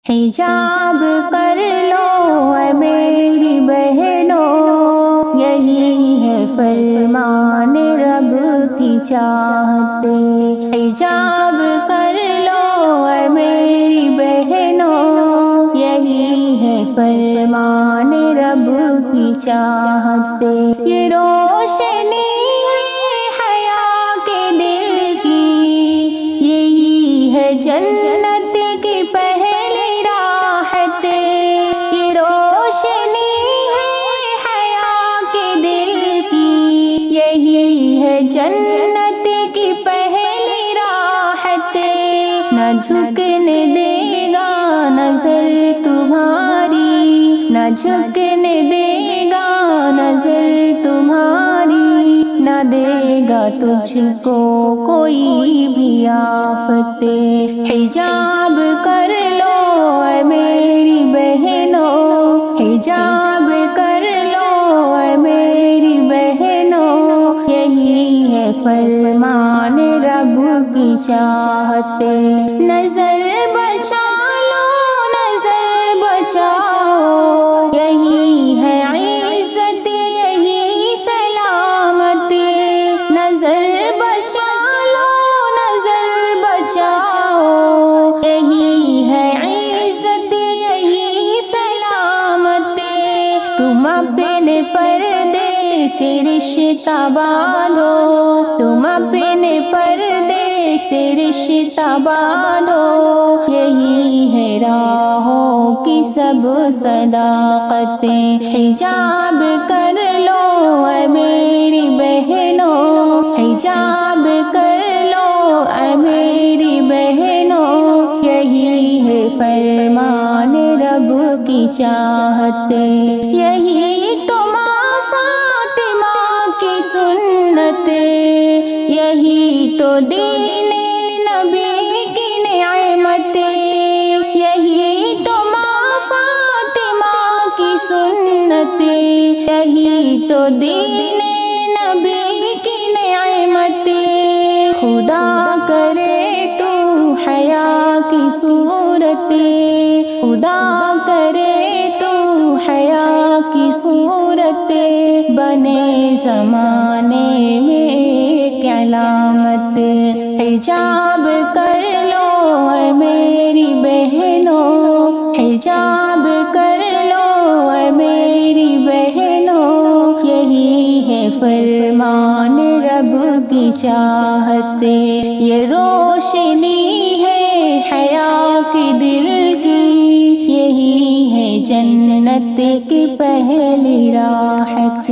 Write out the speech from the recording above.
حجاب کر لو اے میری بہنوں، یہی ہے فرمان رب کی چاہت۔ حجاب کر لو اے میری بہنوں، یہی ہے فرمان رب کی چاہت۔ یہ روشنی ہے حیا کے دل کی، یہی ہے جنت کی پہلی راحت۔ یہ روشنی ہے حیا کے دل کی، یہی ہے جنت کی پہلی راحت۔ نہ جھکنے دے گا نظر تمہاری، نہ جھکنے دے گا نظر تمہاری، نہ دے گا تجھ کو کوئی بھی آفت۔ حجاب کر لو اے میری بہنوں، حجاب کر لو اے میری بہنوں، یہی ہے فرمان رب کی چاہت۔ نظر بچا لو، نظر بچاؤ، یہی ہے عزت، یہی سلامت۔ نظر بچا لو، نظر بچاؤ، یہی ہے عزت، یہی سلامت۔ تم اپنے پردے سے رشتہ باندھو، تم اپنے پردے سے رشتہ باندھو، یہی ہے راہوں کی سب صداقت۔ حجاب کر لو اے میری بہنوں، حجاب کر لو اے میری بہنوں، یہی ہے فرمان رب کی چاہت۔ یہی تو ماں فاطمہ کی سنت، یہی تو دین نبی کی نعمت۔ یہی تو ماں فاطمہ کی سنت، یہی تو دین نبی کی نعمت۔ خدا کرے تو حیا کی صورت، خدا کرے تو حیا کی صورت، بنے زمانے میں ایک علامت۔ حجاب کر لو اے میری بہنوں، حجاب کر لو اے میری بہنوں، یہی ہے فرمان رب کی چاہت۔ یہ روشنی ہے حیا کے دل کی، یہی ہے جنت کی پہلی راحت۔